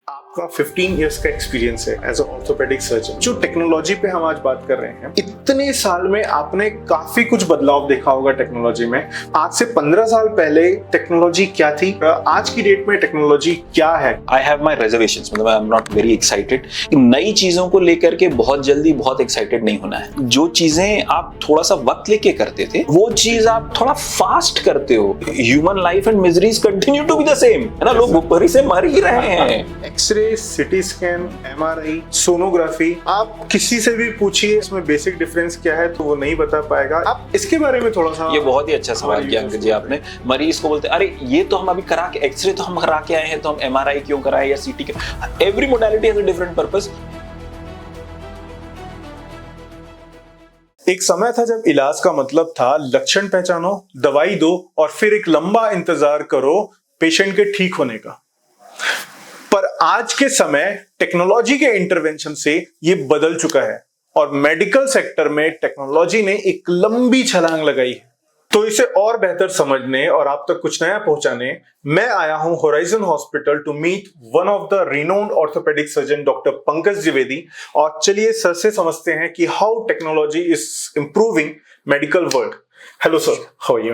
आपका 15 इयर्स का एक्सपीरियंस है एज अ ऑर्थोपेडिक सर्जन। जो टेक्नोलॉजी पे हम आज बात कर रहे हैं, इतने साल में आपने काफी कुछ बदलाव देखा होगा टेक्नोलॉजी में। आज से 15 साल पहले टेक्नोलॉजी क्या थी, आज की डेट में टेक्नोलॉजी क्या है? आई हैव माई रिजर्वेशंस, मतलब I am not very excited. नई चीजों को लेकर के बहुत जल्दी बहुत एक्साइटेड नहीं होना है। जो चीजें आप थोड़ा सा वक्त लेके करते थे, वो चीज आप थोड़ा फास्ट करते हो। Human life and miseries continue to be the same, है ना। लोग ऊपर ही से मर ही रहे हैं। X-ray, CT scan, MRI, sonography, आप किसी से भी पूछिए इसमें बेसिक डिफरेंस क्या है तो वो नहीं बता पाएगा। आप इसके बारे में थोड़ा सा। ये बहुत ही अच्छा सवाल किया अंकित जी आपने। मरीज को बोलते अरे ये तो हम अभी करा के, एक्सरे तो हम करा के आए हैं, तो हम एमआरआई क्यों कराएं या सीटी क्यों? Every modality has a different purpose. एक समय था जब इलाज का मतलब था लक्षण पहचानो, दवाई दो और फिर एक लंबा इंतजार करो पेशेंट के ठीक होने का। पर आज के समय टेक्नोलॉजी के इंटरवेंशन से ये बदल चुका है और मेडिकल सेक्टर में टेक्नोलॉजी ने एक लंबी छलांग लगाई है। तो इसे और बेहतर समझने और आप तक कुछ नया पहुंचाने मैं आया हूं horizon hospital to meet one of the renowned orthopaedic surgeon doctor Pankaj Dwivedi. और चलिए सर से समझते हैं कि how technology is improving medical world. Hello sir, how are you?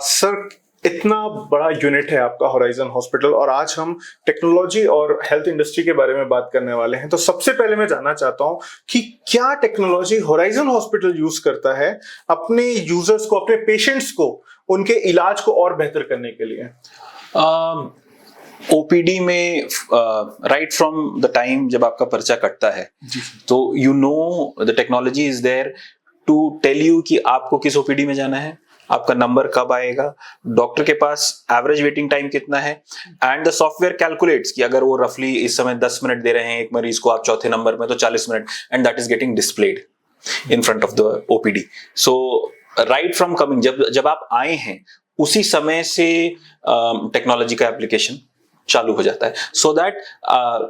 Sir, इतना बड़ा यूनिट है आपका होराइजन हॉस्पिटल और आज हम टेक्नोलॉजी और हेल्थ इंडस्ट्री के बारे में बात करने वाले हैं। तो सबसे पहले मैं जानना चाहता हूं कि क्या टेक्नोलॉजी होराइजन हॉस्पिटल यूज करता है अपने यूजर्स को, अपने पेशेंट्स को, उनके इलाज को और बेहतर करने के लिए? ओपीडी में राइट फ्रॉम द टाइम जब आपका पर्चा कटता है, तो you know the technology is there to tell you कि आपको किस ओपीडी में जाना है, आपका नंबर कब आएगा, डॉक्टर के पास एवरेज वेटिंग टाइम कितना है, एंड द सॉफ्टवेयर कैलकुलेट्स कि अगर वो रफली इस समय 10 मिनट दे रहे हैं एक मरीज को, आप चौथे नंबर में तो 40 minute, and that is getting displayed in front of the OPD. So right from coming, जब आप आए हैं उसी समय से टेक्नोलॉजी का एप्लीकेशन चालू हो जाता है, so that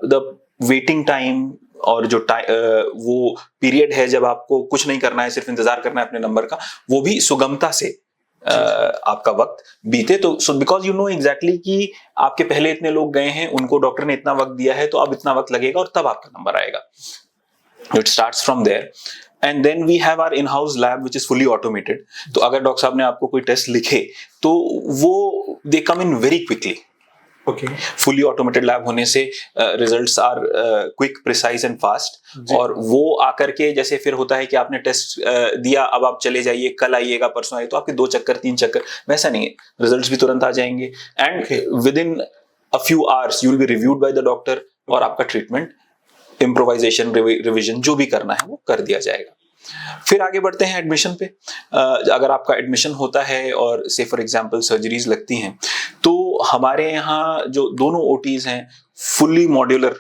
the waiting time और जो वो पीरियड है जब आपको कुछ नहीं करना है, सिर्फ इंतजार करना है अपने नंबर का, वो भी सुगमता से आपका वक्त बीते। तो so because you know exactly कि आपके पहले इतने लोग गए हैं, उनको डॉक्टर ने इतना वक्त दिया है, तो अब इतना वक्त लगेगा और तब आपका नंबर आएगा। It starts from there and then we have our in house lab which is fully automated. तो अगर डॉक्टर साहब ने आपको कोई टेस्ट लिखे तो वो they come in very quickly. Fully automated lab होने से results are quick, precise and fast. और वो आकर के जैसे फिर होता है कि आपने टेस्ट दिया, अब आप चले जाइए, कल आइएगा, परसों आइए, तो आपके 2 चक्कर 3 चक्कर, वैसा नहीं है। रिजल्ट्स भी तुरंत आ जाएंगे and with in a few hours you will be reviewed by the doctor और आपका ट्रीटमेंट, इम्प्रोवाइजेशन, रिविजन जो भी करना है वो कर दिया जाएगा। फिर आगे बढ़ते हैं एडमिशन पे। अगर आपका एडमिशन होता है और से फॉर एग्जांपल सर्जरीज लगती हैं, तो हमारे यहाँ जो दोनों ओटीज हैं फुल्ली मॉड्यूलर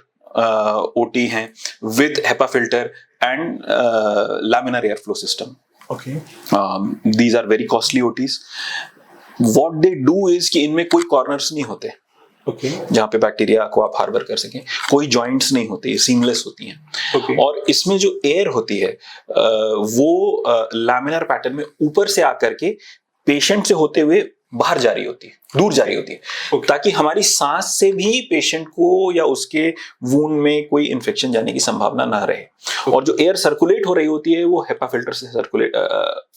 ओटी हैं with HEPA filter and laminar air flow system. These are very costly OTs. What they do is कि इनमें कोई कॉर्नर्स नहीं होते जहां पे बैक्टीरिया को आप हार्बर कर सकें, कोई जॉइंट्स नहीं होते, ये सीमलेस होती हैं। और इसमें जो एयर होती है वो लैमिनार पैटर्न में ऊपर से आकर के पेशेंट से होते हुए बाहर जा रही होती है, दूर जा रही होती है, ताकि हमारी सांस से भी पेशेंट को या उसके वूंड में कोई इन्फेक्शन जाने की संभावना ना रहे। और जो एयर सर्कुलेट हो रही होती है वो हेपा फिल्टर से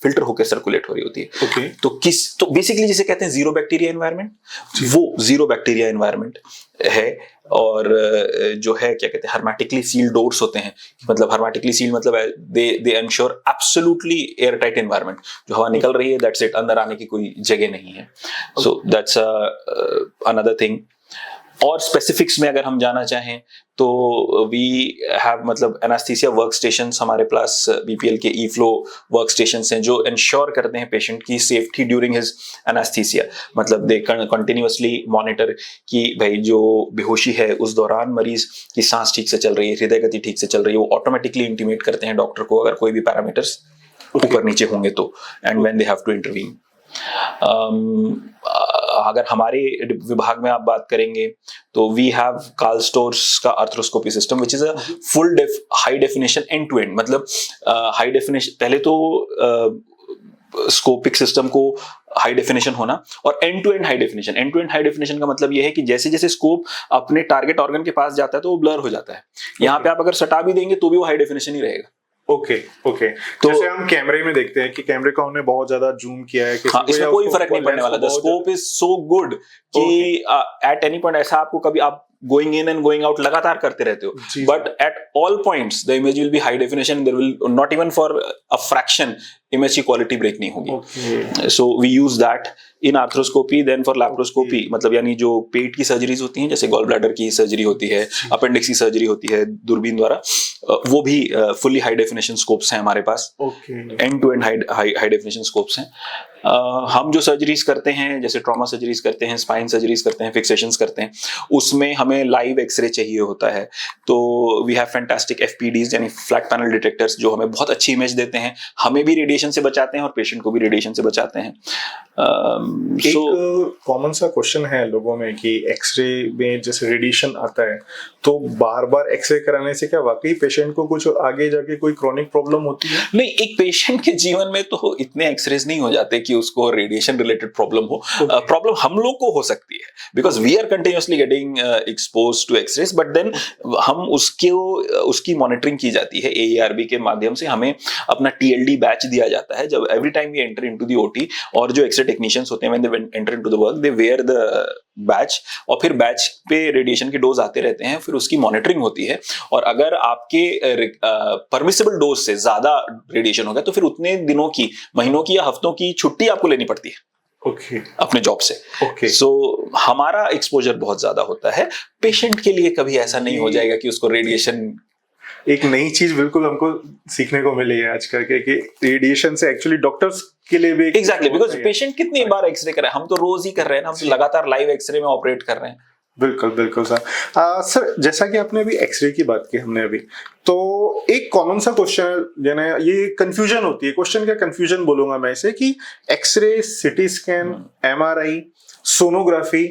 फिल्टर होकर सर्कुलेट हो रही होती है। तो बेसिकली जिसे कहते हैं जीरो बैक्टीरिया एनवायरनमेंट, वो जीरो बैक्टीरिया एनवायरनमेंट है। और जो है क्या कहते हैं, हर्मेटिकली सील्ड डोर्स होते हैं। मतलब हर्मेटिकली सील्ड मतलब they ensure absolutely air tight environment. जो हवा निकल रही है दैट्स इट, अंदर आने की कोई जगह नहीं है। So that's another thing. और स्पेसिफिक्स में अगर हम जाना चाहें तो वी हैव मतलब एनास्थीसिया वर्क स्टेशंस हमारे पास, बीपीएल के ई फ्लो वर्क स्टेशंस हैं जो इंश्योर करते हैं पेशेंट की सेफ्टी ड्यूरिंग हिज एनास्थीसिया। मतलब दे कंटिन्यूअसली मॉनिटर कि भाई जो बेहोशी है उस दौरान मरीज की सांस ठीक से चल रही है, हृदय गति ठीक से चल रही है। वो ऑटोमेटिकली इंटीमेट करते हैं डॉक्टर को अगर कोई भी पैरामीटर्स ऊपर नीचे होंगे तो, and when they have to intervene. अगर हमारे विभाग में आप बात करेंगे तो वी हैव कार्ल स्टोर्स का arthroscopy system which is a full high definition end to end. मतलब हाई डेफिनेशन, पहले तो स्कोपिक सिस्टम को हाई डेफिनेशन होना, और end to end high definition. End to end high definition का मतलब यह है कि जैसे जैसे स्कोप अपने टारगेट ऑर्गन के पास जाता है तो वो ब्लर हो जाता है। यहाँ पे आप अगर सटा भी देंगे तो भी वो हाई डेफिनेशन ही रहेगा। Okay okay. तो जैसे हम कैमरे में देखते हैं कि कैमरे को हमने बहुत ज्यादा जूम किया है, हाँ, इसमें कोई फर्क नहीं पड़ने वाला। The scope is so good कि एट एनी पॉइंट ऐसा आपको कभी आप going in and going out लगातार करते रहते हो, but at all points the image will be high definition, there will not even for a fraction image की क्वालिटी ब्रेक नहीं होगी। So we use that in arthroscopy. Then for laparoscopy, मतलब यानी जो पेट की सर्जरीज होती हैं, जैसे गॉल ब्लैडर की सर्जरी होती है, अपेंडिक्स की सर्जरी होती है दूरबीन द्वारा, वो भी फुल्ली हाई डेफिनेशन स्कोप्स हैं हमारे पास। End to end high definition scopes हैं। हम जो सर्जरीज करते हैं, जैसे ट्रॉमा सर्जरीज करते हैं, स्पाइन सर्जरीज करते हैं, फिक्सेशंस करते हैं, उसमें हमें लाइव एक्सरे चाहिए होता है। तो वी हैव फैंटास्टिक एफपीडीज यानी फ्लैट पैनल डिटेक्टर्स, जो हमें बहुत अच्छी इमेज देते हैं, हमें भी रेडिएशन से बचाते हैं और पेशेंट को भी रेडिएशन से बचाते हैं। एक कॉमन सा क्वेश्चन है लोगों में कि एक्सरे में जैसे रेडिएशन आता है तो बार बार एक्सरे कराने से क्या वाकई पेशेंट को कुछ आगे जाके कोई क्रॉनिक प्रॉब्लम होती है? नहीं, एक पेशेंट के जीवन में तो इतने एक्सरेज नहीं हो जाते कि उसको रेडिएशन रिलेटेड प्रॉब्लम हो। प्रॉब्लम हम लोग को हो सकती है because we are continuously getting expose to X-rays, but then हम उसकी मॉनिटरिंग की जाती है। AARB के माध्यम से हमें अपना TLD बैच दिया जाता है जब every time we enter into the OT, और जो एक्सरे टेक्नीशियंस होते हैं when they enter into the work they wear the badge, और फिर बैच पे रेडिएशन के डोज आते रहते हैं, फिर उसकी मॉनिटरिंग होती है। और अगर आपके परमिसिबल डोज से ज्यादा रेडिएशन हो गया तो फिर उतने दिनों की, महीनों की या हफ्तों की छुट्टी आपको लेनी पड़ती है अपने जॉब से। सो हमारा एक्सपोजर बहुत ज्यादा होता है। पेशेंट के लिए कभी ऐसा नहीं हो जाएगा कि उसको रेडिएशन। एक नई चीज बिल्कुल हमको सीखने को मिली है आज करके कि रेडिएशन से एक्चुअली डॉक्टर्स के लिए भी एग्जैक्टली, बिकॉज पेशेंट कितनी बार एक्सरे कर रहे हैं, हम तो रोज ही कर रहे हैं ना, हम तो लगातार लाइव एक्सरे में ऑपरेट कर रहे हैं। बिल्कुल बिल्कुल सर। सर जैसा कि आपने अभी एक्सरे की बात की हमने अभी, तो एक कॉमन सा क्वेश्चन ये कंफ्यूजन होती है, क्वेश्चन क्या कंफ्यूजन बोलूंगा मैं इसे, कि X-ray, CT scan, MRI, sonography,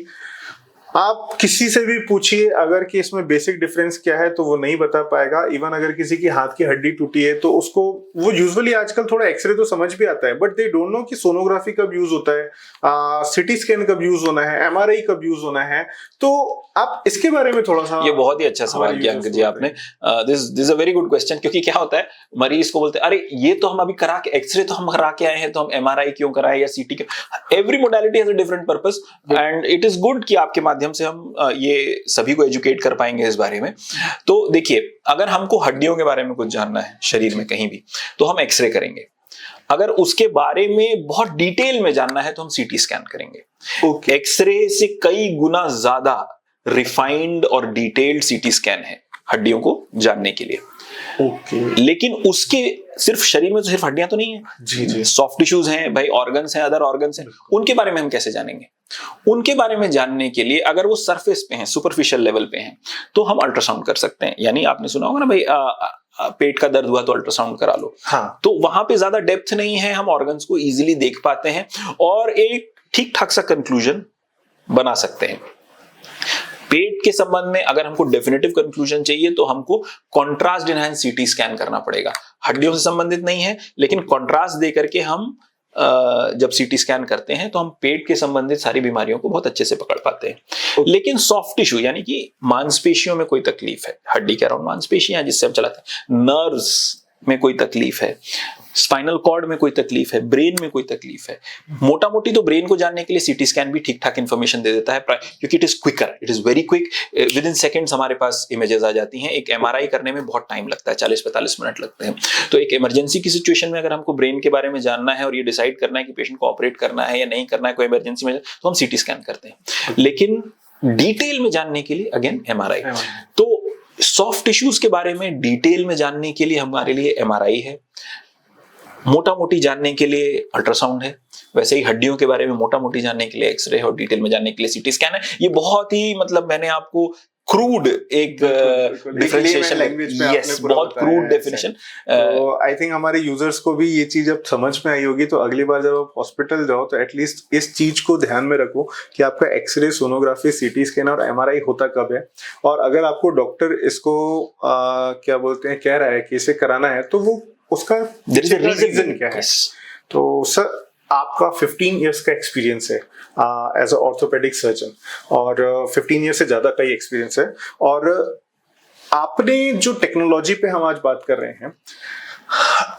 आप किसी से भी पूछिए अगर कि इसमें बेसिक डिफरेंस क्या है तो वो नहीं बता पाएगा। इवन अगर किसी की हाथ की हड्डी टूटी है तो उसको, वो यूजुअली आजकल थोड़ा एक्सरे तो समझ भी आता है, बट दे डोंट नो कि सोनोग्राफी कब यूज होता है, सिटी स्कैन कब यूज होना है, MRI कब यूज होना है। तो आप इसके बारे में थोड़ा सा। ये बहुत ही अच्छा सवाल किया अंकित जी आपने। This is a very good question, क्योंकि क्या होता है, मरीज को बोलते हैं अरे ये तो हम अभी करा के, एक्सरे तो हम करा के आए हैं तो हम MRI क्यों कराएं या CT क्यों। Every modality has a different purpose and it is good कि आपके माध्यम से हम ये सभी को एजुकेट कर पाएंगे इस बारे में। तो देखिए, अगर हमको हड्डियों के बारे में कुछ जानना है शरीर में कहीं भी, तो हम एक्सरे करेंगे। अगर उसके बारे में बहुत डिटेल में जानना है तो हम CT स्कैन करेंगे। एक्सरे से कई गुना ज्यादा रिफाइंड और डिटेल्ड CT स्कैन है हड्डियों को जानने के लिए। लेकिन उसके सिर्फ शरीर में तो सिर्फ हड्डियां तो नहीं है जी। सॉफ्ट टिश्यूज हैं भाई, ऑर्गन्स हैं, अदर ऑर्गन्स हैं, उनके बारे में हम कैसे जानेंगे? उनके बारे में जानने के लिए अगर वो सरफेस पे हैं, सुपरफिशियल लेवल पे हैं, तो हम अल्ट्रासाउंड कर सकते हैं। यानी आपने सुना होगा ना भाई, पेट का दर्द हुआ तो अल्ट्रासाउंड करा लो। हाँ। तो वहां पे ज्यादा डेप्थ नहीं है, हम ऑर्गन्स को इजीली देख पाते हैं और एक ठीक ठाक सा कंक्लूजन बना सकते हैं। पेट के संबंध में अगर हमको डेफिनेटिव कंक्लूजन चाहिए तो हमको कॉन्ट्रास्ट इनहैंस CT स्कैन करना पड़ेगा। हड्डियों से संबंधित नहीं है, लेकिन कॉन्ट्रास्ट दे करके हम जब CT स्कैन करते हैं तो हम पेट के संबंधित सारी बीमारियों को बहुत अच्छे से पकड़ पाते हैं। लेकिन सॉफ्ट टिश्यू यानी कि मांसपेशियों में कोई तकलीफ है, हड्डी के अराउंड मांसपेशियां जिससे हम चलाते हैं, नर्व्स में कोई तकलीफ है, स्पाइनल कॉर्ड में कोई तकलीफ है, ब्रेन में कोई तकलीफ है, मोटा मोटी तो ब्रेन को जानने के लिए CT स्कैन भी ठीक ठाक इंफॉर्मेशन दे देता है, क्योंकि it is quicker, it is very quick, within seconds हमारे पास इमेजेस आ जाती हैं। एक MRI करने में बहुत टाइम लगता है, 40-45 मिनट लगते हैं। तो एक इमरजेंसी की सिचुएशन में अगर हमको ब्रेन के बारे में जानना है और ये डिसाइड करना है कि पेशेंट को ऑपरेट करना है या नहीं करना है, कोई इमरजेंसी में, तो हम CT स्कैन करते हैं। लेकिन डिटेल में जानने के लिए अगेन MRI। तो सॉफ्ट टिश्यूज के बारे में डिटेल में जानने के लिए हमारे लिए MRI है, मोटा मोटी जानने के लिए अल्ट्रासाउंड है, वैसे ही हड्डियों के बारे में मोटा मोटी जानने के लिए एक्सरे है और डिटेल में जानने के लिए CT स्कैन है। ये बहुत ही, मतलब मैंने आपको क्रूड एक डिफरेंशिएशन लैंग्वेज में, यस, बहुत क्रूड डेफिनेशन। तो आई थिंक हमारे यूजर्स को भी ये चीज अब समझ में आई होगी। तो अगली बार जब आप हॉस्पिटल जाओ तो एटलीस्ट इस चीज को ध्यान में रखो कि आपका एक्सरे, सोनोग्राफी, CT स्कैन और MRI होता कब है। और अगर आपको डॉक्टर इसको क्या बोलते हैं कह रहा है कि इसे कराना है, तो वो उसका रीजन क्या है। तो सर आपका 15 इयर्स का एक्सपीरियंस है एज अ ऑर्थोपेडिक सर्जन, और 15 ईयर से ज़्यादा का ही एक्सपीरियंस है, और आपने जो टेक्नोलॉजी पे हम आज बात कर रहे हैं,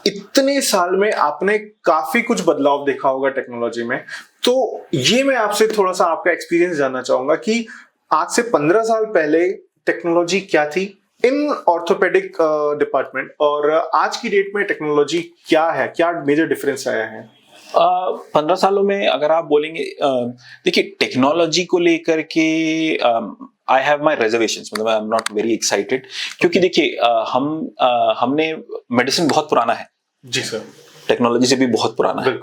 इतने साल में आपने काफी कुछ बदलाव देखा होगा टेक्नोलॉजी में। तो ये मैं आपसे थोड़ा सा आपका एक्सपीरियंस जानना चाहूंगा कि आज से 15 साल पहले टेक्नोलॉजी क्या थी इन ऑर्थोपेडिक डिपार्टमेंट, और आज की डेट में टेक्नोलॉजी क्या है, क्या मेजर डिफरेंस आया है? 15 सालों में अगर आप बोलेंगे, देखिए टेक्नोलॉजी को लेकर के आई हैव माई रिजर्वेशंस, मतलब I am not very excited, क्योंकि देखिए हमने मेडिसिन बहुत पुराना है जी सर, टेक्नोलॉजी से भी बहुत पुराना है,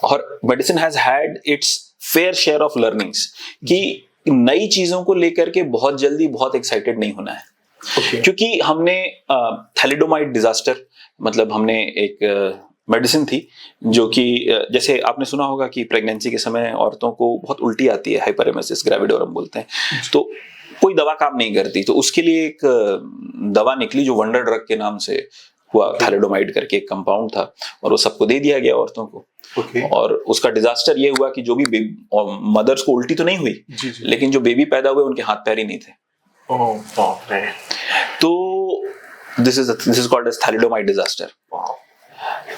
और medicine has had it's fair share of learnings कि नई चीजों को लेकर के बहुत जल्दी बहुत एक्साइटेड नहीं होना है। क्योंकि हमने थैलिडोमाइड डिजास्टर, मतलब हमने एक मेडिसिन थी जो कि जैसे आपने सुना होगा कि प्रेगनेंसी के समय औरतों को बहुत उल्टी आती है, हाइपरेमेसिस ग्रेविडोरम बोलते हैं, तो कोई दवा काम नहीं करती, तो उसके लिए एक दवा निकली जो वंडर ड्रग के नाम से हुआ, थैलिडोमाइड करके एक कंपाउंड था, और वो सबको दे दिया गया औरतों को। और उसका डिजास्टर ये हुआ कि जो भी मदर्स को उल्टी तो नहीं हुई, लेकिन जो बेबी पैदा हुए उनके हाथ पैर ही नहीं थे। तो this is called as thalidomide disaster.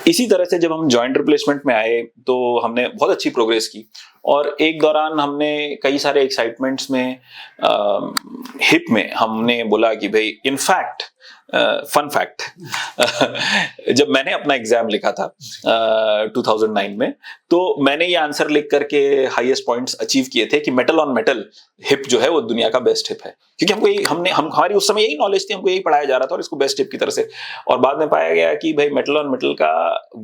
इसी तरह से जब हम जॉइंट रिप्लेसमेंट में आए तो हमने बहुत अच्छी प्रोग्रेस की, और एक दौरान हमने कई सारे एक्साइटमेंट्स में हिप में हमने बोला कि भाई, इनफैक्ट फन फैक्ट जब मैंने अपना एग्जाम लिखा था 2009 में, तो मैंने ये आंसर लिख करके हाईएस्ट पॉइंट्स अचीव किए थे कि मेटल ऑन मेटल हिप जो है वो दुनिया का बेस्ट हिप है, क्योंकि हमको हमारी उस समय यही नॉलेज थी, हमको यही पढ़ाया जा रहा था, और इसको बेस्ट हिप की तरह से। और बाद में पाया गया कि भाई मेटल ऑन मेटल का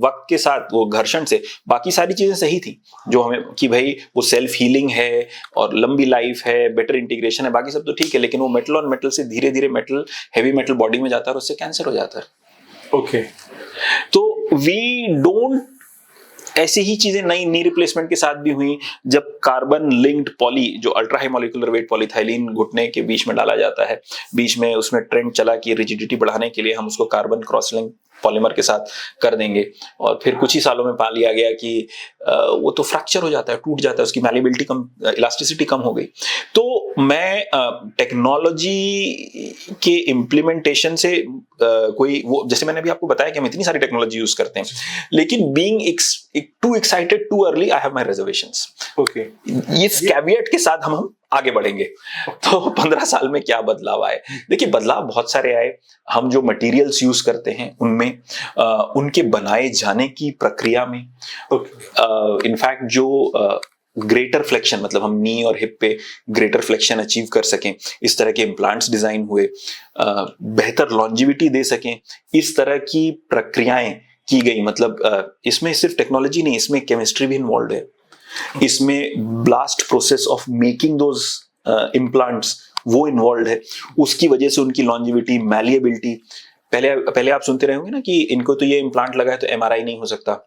वक्त के साथ वो घर्षण से बाकी सारी चीजें सही थी जो हमें, कि भाई वो सेल्फ हीलिंग है और लंबी लाइफ है, बेटर इंटीग्रेशन है, बाकी सब तो ठीक है, लेकिन वो मेटल ऑन मेटल से धीरे धीरे मेटल, हेवी मेटल बॉडी में जाता है और उससे कैंसर हो जाता है। ओके, तो वी डोंट, ऐसी ही चीजें नी रिप्लेसमेंट के साथ भी हुई, जब कार्बन लिंक्ड पॉली, जो ultra high molecular weight polyethylene घुटने के बीच में डाला जाता है, बीच में उसमें ट्रेंड चला कि रिजिडिटी बढ़ाने के लिए हम उसको कार्बन क्रॉस लिंक पॉलीमर के साथ कर देंगे, और फिर कुछ ही सालों में पा लिया गया कि वो तो फ्रैक्चर हो जाता है, टूट जाता है, उसकी मैलिबिलिटी कम, इलास्टिसिटी कम हो गई। तो मैं टेक्नोलॉजी के इम्प्लीमेंटेशन से कोई वो, जैसे मैंने अभी आपको बताया कि हम इतनी सारी टेक्नोलॉजी यूज करते हैं, लेकिन being to excited too early, I have my reservations. Okay, इस कैविएट के साथ हम आगे बढ़ेंगे। तो 15 साल में क्या बदलाव आए? देखिए, बदलाव बहुत सारे आए। हम जो मटेरियल्स यूज करते हैं उनमें, उनके बनाए जाने की प्रक्रिया में, इनफैक्ट जो ग्रेटर फ्लेक्शन, मतलब हम नी और हिप पे ग्रेटर फ्लेक्शन अचीव कर सकें, इस तरह के इम्प्लांट्स डिजाइन हुए, बेहतर लॉन्जिविटी दे सकें, इस तरह की प्रक्रियाएं की गई। मतलब इसमें सिर्फ टेक्नोलॉजी नहीं, इसमें केमिस्ट्री भी इन्वॉल्व है, इसमें blast process of making those implants वो इन्वॉल्व है, उसकी वजह से उनकी लॉन्जिविटी, मैलिएबिलिटी, पहले आप सुनते रहे होंगे ना कि इनको तो ये इम्प्लांट लगा है तो एमआरआई नहीं हो सकता,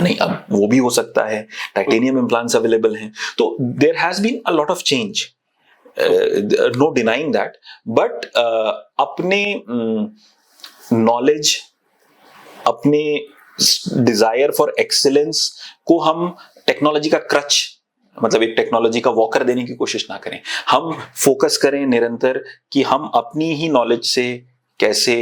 नहीं, अब वो भी हो सकता है, टाइटेनियम इम्प्लांट्स अवेलेबल हैं। तो there has been a lot of change, no denying that, but अपने नॉलेज, अपने डिजायर फॉर एक्सीलेंस को हम टेक्नोलॉजी का क्रच, मतलब एक टेक्नोलॉजी का वॉकर देने की कोशिश ना करें। हम फोकस करें निरंतर कि हम अपनी ही नॉलेज से कैसे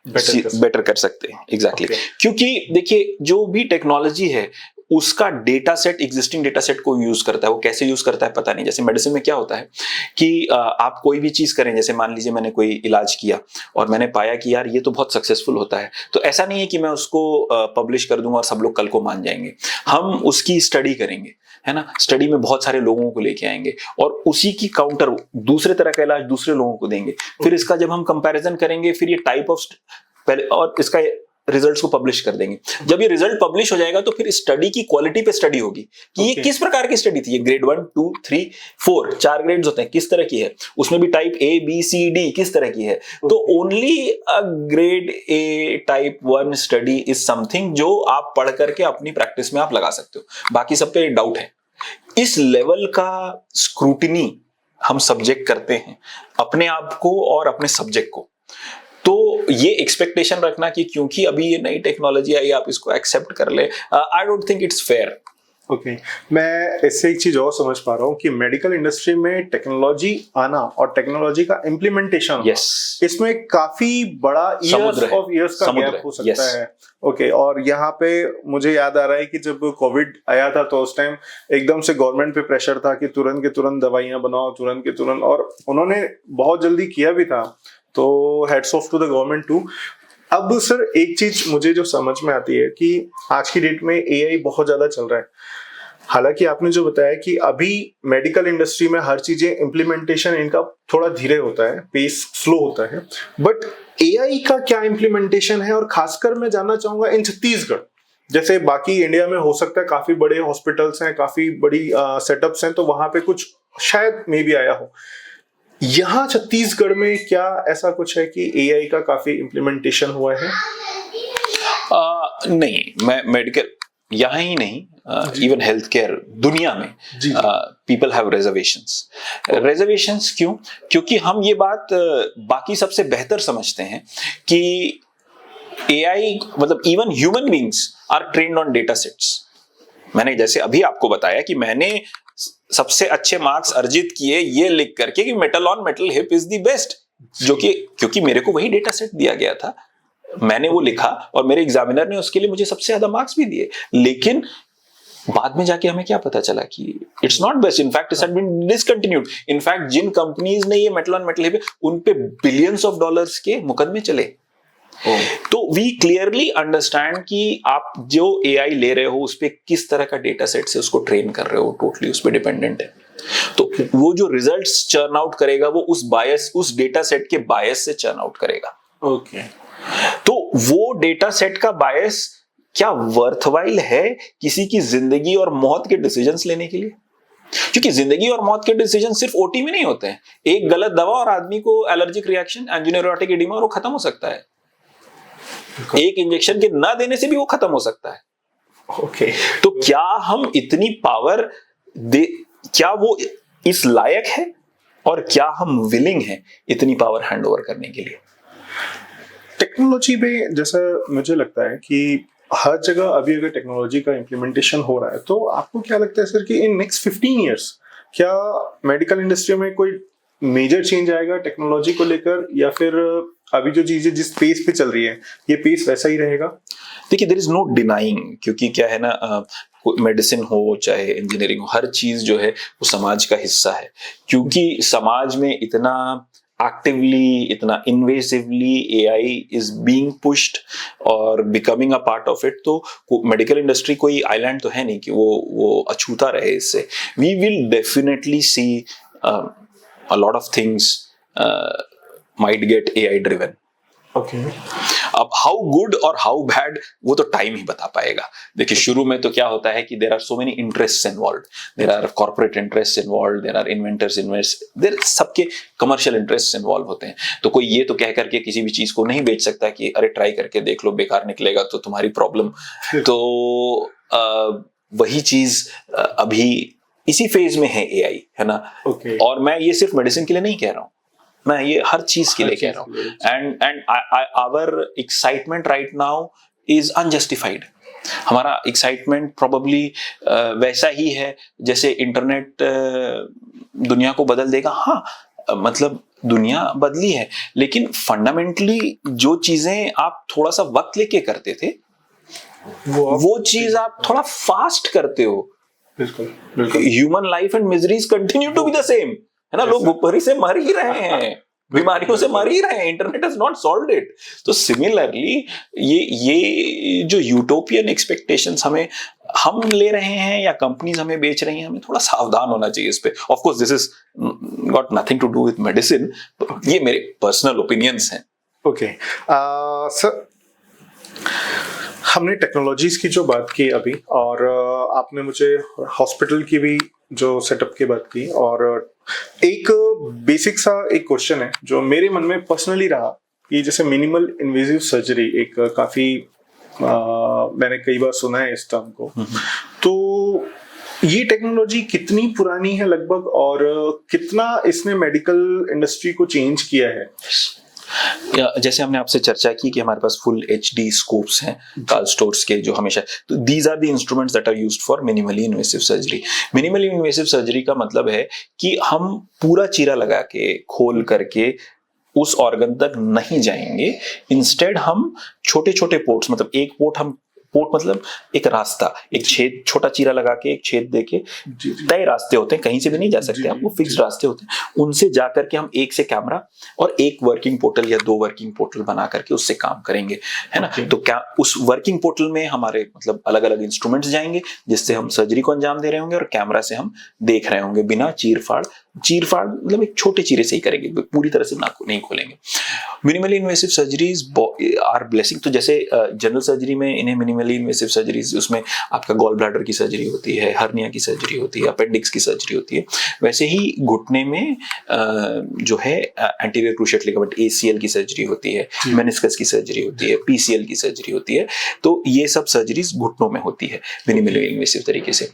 बेटर कर सकते हैं। एग्जैक्टली। क्योंकि देखिए, जो भी टेक्नोलॉजी है उसका data set, existing data set को यूज करता है, वो कैसे यूज करता है पता नहीं। जैसे मेडिसिन में क्या होता है कि आप कोई भी चीज करें, जैसे मान लीजिए मैंने कोई इलाज किया और मैंने पाया कि यार ये तो बहुत सक्सेसफुल होता है, तो ऐसा नहीं है कि मैं उसको पब्लिश कर दूंगा और सब लोग कल को मान जाएंगे। हम उसकी स्टडी करेंगे, है ना, स्टडी में बहुत सारे लोगों को लेके आएंगे और उसी की काउंटर दूसरे तरह का इलाज दूसरे लोगों को देंगे। फिर इसका जब हम कंपैरिजन करेंगे, फिर ये टाइप ऑफ पहले और इसका रिजल्ट्स को पब्लिश कर देंगे। जब ये रिजल्ट पब्लिश हो जाएगा तो फिर स्टडी की क्वालिटी पे स्टडी होगी कि ये किस प्रकार की स्टडी थी, ये ग्रेड 1, 2, 3, 4 4 ग्रेड्स होते हैं, किस तरह की है, उसमें भी type A, B, C, D किस तरह की है। तो only a grade A type 1 study is something जो आप पढ़ करके अपनी प्रैक्टिस में आप लगा सकते हो, बाकी सब पे डाउट है। इस लेवल का स्क्रूटिनी हम सब्जेक्ट करते हैं अपने आप को और अपने सब्जेक्ट को। तो ये एक्सपेक्टेशन रखना कि क्योंकि अभी ये नई टेक्नोलॉजी आई आप इसको एक्सेप्ट कर ले, I don't think it's fair. Okay, मैं इससे एक चीज और समझ पा रहा हूँ कि मेडिकल इंडस्ट्री में टेक्नोलॉजी आना और टेक्नोलॉजी का इम्प्लीमेंटेशन, इसमें काफी बड़ा ईयर्स ऑफ ईयर्स का गैप हो सकता है। ओके, और यहाँ पे मुझे याद आ रहा है कि जब कोविड आया था तो उस टाइम एकदम से गवर्नमेंट पे प्रेशर था कि तुरंत के तुरंत दवाइयां बनाओ, तुरंत के तुरंत, और उन्होंने बहुत जल्दी किया भी था, तो hats off to the government too. अब सर एक चीज मुझे जो समझ में आती है कि आज की डेट में एआई बहुत ज्यादा चल रहा है। हालांकि आपने जो बताया कि अभी मेडिकल इंडस्ट्री में हर चीजें इम्प्लीमेंटेशन इनका थोड़ा धीरे होता है, पेस स्लो होता है, बट एआई का क्या इम्प्लीमेंटेशन है? और खासकर मैं जानना चाहूंगा इन छत्तीसगढ़, जैसे बाकी इंडिया में हो सकता है काफी बड़े हॉस्पिटल्स हैं, काफी बड़ी सेटअप्स हैं, तो वहां पे कुछ शायद मे भी आया हो। यहाँ छत्तीसगढ़ में क्या ऐसा कुछ है कि एआई का काफी इम्प्लीमेंटेशन हुआ है? नहीं, मैं मेडिकल यहाँ ही नहीं, इवन हेल्थ केयर दुनिया में पीपल हैव रिजर्वेशंस। क्यों? क्योंकि हम ये बात बाकी सबसे बेहतर समझते हैं कि एआई मतलब even human beings are trained on data sets. मैंने जैसे अभी आपको बताया कि मैंने सबसे अच्छे मार्क्स अर्जित किए ये लिख करके कि metal on metal hip is the best, जो कि क्योंकि मेरे को वही डेटा सेट दिया गया था, मैंने वो लिखा और मेरे एग्जामिनर ने उसके लिए मुझे सबसे ज्यादा मार्क्स भी दिए। लेकिन बाद में जाके हमें क्या पता चला कि it's not best, in fact it's been discontinued. In fact जिन कंपनीज ने ये मेटल ऑन मेटल हिप, उन पे बिलियंस ऑफ डॉलर्स के मुकदमे चले। तो वी क्लियरली अंडरस्टैंड कि आप जो एआई ले रहे हो उस पे किस तरह का डेटा सेट से उसको ट्रेन कर रहे हो, टोटली उस पे डिपेंडेंट है। तो वो जो रिजल्ट्स चर्न आउट करेगा वो उस बायस, उस डेटा सेट के बायस से चर्न आउट करेगा। ओके, तो वो डेटा सेट का बायस क्या वर्थवाइल है किसी की जिंदगी और मौत के डिसीजंस लेने के लिए? क्योंकि जिंदगी और मौत के डिसीजन सिर्फ ओटी में नहीं होते हैं। एक गलत दवा और आदमी को एलर्जिक रिएक्शन, एंजियोनेफ्रोटिक एडिमा, और वो खत्म हो सकता है। एक इंजेक्शन के ना देने से भी वो खत्म हो सकता है। ओके, तो क्या हम इतनी पावर दे, क्या वो इस लायक है और क्या हम विलिंग हैं इतनी पावर हैंड ओवर करने के लिए? टेक्नोलॉजी में जैसा मुझे लगता है कि हर जगह अभी अगर टेक्नोलॉजी का इम्प्लीमेंटेशन हो रहा है, तो आपको क्या लगता है सर कि इन नेक्स्ट 15 इयर्स क्या मेडिकल इंडस्ट्री में कोई मेजर चेंज आएगा टेक्नोलॉजी को लेकर, या फिर अभी जो चीजें जिस पेस पे चल रही है ये पेस वैसा ही रहेगा? देखिए, देयर इज नो डिनाइंग, क्योंकि क्या है ना, मेडिसिन हो चाहे इंजीनियरिंग हो, हर चीज जो है वो समाज का हिस्सा है। क्योंकि समाज में इतना एक्टिवली, इतना invasively AI is being pushed और becoming a part of it, तो मेडिकल इंडस्ट्री कोई आइलैंड तो है नहीं कि वो अछूता रहे इससे। We will definitely see a lot of things might get AI driven. Okay. अब हाउ गुड और हाउ बैड वो तो टाइम ही बता पाएगा। देखिए, शुरू में तो क्या होता है कि there are so many interests involved, there are corporate interests involved, there are inventors invest, their सबके कमर्शियल इंटरेस्ट्स इन्वॉल्व होते हैं। तो कोई ये तो कह करके किसी भी चीज को नहीं बेच सकता कि अरे ट्राई करके देख लो, बेकार निकलेगा तो तुम्हारी प्रॉब्लम। तो वही चीज अभी इसी फेज में है एआई, है ना? Okay. और मैं ये सिर्फ मेडिसिन के लिए नहीं कह रहा हूं, मैं ये हर चीज के लिए कह रहा हूं। And our excitement right now is unjustified. हमारा एक्साइटमेंट प्रोबेबली वैसा ही है जैसे इंटरनेट दुनिया को बदल देगा। हाँ, मतलब दुनिया बदली है, लेकिन फंडामेंटली जो चीजें आप थोड़ा सा वक्त लेके करते थे वो चीज आप थोड़ा फास्ट करते हो। बिल्कुल, बिल्कुल। Human life and miseries continue to be the same, है ना? लोग भूखमरी से मर ही रहे हैं, बीमारियों से मर ही रहे हैं, internet has not solved it. तो सिमिलरली ये जो यूटोपियन एक्सपेक्टेशंस हम ले रहे हैं या कंपनीज हमें बेच रही हैं, हमें थोड़ा सावधान होना चाहिए इस पे। Of course this is got nothing to do with medicine, ये मेरे पर्सनल ओपिनियंस हैं। ओके सर, हमने टेक्नोलॉजीज की जो बात की अभी, और आपने मुझे हॉस्पिटल की भी जो सेटअप की बात की, और एक बेसिक सा एक क्वेश्चन है जो मेरे मन में पर्सनली रहा कि जैसे मिनिमल इन्वेजिव सर्जरी एक काफी मैंने कई बार सुना है इस टर्म को, तो ये टेक्नोलॉजी कितनी पुरानी है लगभग, और कितना इसने मेडिकल इंडस्ट्री को चेंज किया है? जैसे हमने आपसे चर्चा की कि हमारे पास फुल HD स्कोप्स हैं कार्ल स्टोर्स के, जो हमेशा, तो these are the instruments that are used for minimally invasive surgery. Minimally invasive surgery का मतलब है कि हम पूरा चीरा लगा के खोल करके उस ऑर्गन तक नहीं जाएंगे, इंस्टेड हम छोटे छोटे पोर्ट्स, मतलब एक पोर्ट मतलब एक रास्ता, एक छेद, छोटा चीरा लगा के एक छेद देके, तय रास्ते होते हैं, कहीं से भी नहीं जा सकते आप, वो फिक्स्ड रास्ते होते हैं, उनसे जाकर के हम एक से कैमरा और एक वर्किंग पोर्टल या 2 वर्किंग पोर्टल बना करके उससे काम करेंगे, है ना। तो क्या उस वर्किंग पोर्टल में हमारे मतलब अलग अलग इंस्ट्रूमेंट्स जाएंगे जिससे हम सर्जरी को अंजाम दे रहे होंगे, और कैमरा से हम देख रहे होंगे बिना चीर फाड़ मतलब एक छोटे चीरे से ही करेंगे, पूरी तरह से नहीं खोलेंगे। Minimally invasive surgeries are blessing. तो जैसे जनरल सर्जरी में इन्हें मिनिमली इन्वेसिव सर्जरीज, उसमें आपका गॉल ब्लैडर की सर्जरी होती है, हर्निया की सर्जरी होती है, अपेंडिक्स की सर्जरी होती है, वैसे ही घुटने में जो है एंटीरियर क्रूशिएट लिगामेंट ACL की सर्जरी होती है, मेनिस्कस की सर्जरी होती है, PCL की सर्जरी होती है। तो ये सब सर्जरीज घुटनों में होती है मिनिमली इन्वेसिव तरीके से।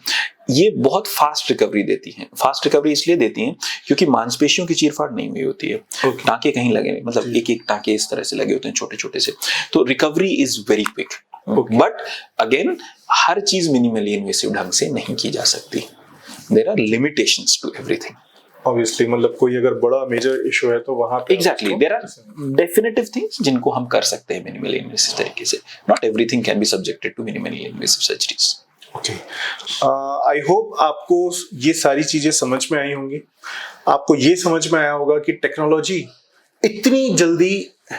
ये बहुत फास्ट रिकवरी देती हैं। फास्ट रिकवरी इसलिए देती हैं क्योंकि मांसपेशियों की चीरफाड़ नहीं हुई होती है, टांके कहीं लगे नहीं, मतलब एक एक टांके इस तरह से लगे होते हैं छोटे छोटे से, तो recovery is very quick. But again हर चीज मिनिमली इन्वेसिव ढंग से नहीं की जा सकती, there are limitations to everything. Obviously, मतलब कोई अगर बड़ा मेजर इशू है तो वहां पे exactly there are definitive things जिनको हम कर सकते हैं मिनिमली इन्वेसिव तरीके से। Not everything can be subjected to minimally invasive surgeries. Okay, I hope आपको ये सारी चीजें समझ में आई होंगी। आपको ये समझ में आया होगा कि टेक्नोलॉजी इतनी जल्दी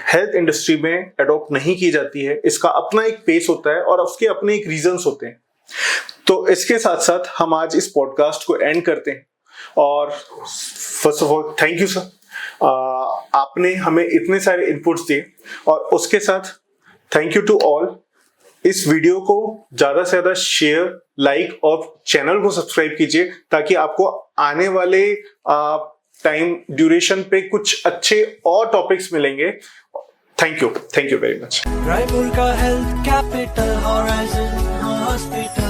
हेल्थ इंडस्ट्री में अडॉप्ट नहीं की जाती है, इसका अपना एक पेस होता है और उसके अपने एक रीजंस होते हैं। तो इसके साथ साथ हम आज इस पॉडकास्ट को एंड करते हैं। और first of all thank you sir, आपने हमें इतने सारे इनपुट्स दिए, और उसके साथ थैंक यू टू ऑल। इस वीडियो को ज्यादा से ज्यादा शेयर, लाइक और चैनल को सब्सक्राइब कीजिए ताकि आपको आने वाले टाइम ड्यूरेशन पे कुछ अच्छे और टॉपिक्स मिलेंगे। Thank you very much. Raipur का हेल्थ कैपिटल हॉराइजन हॉस्पिटल।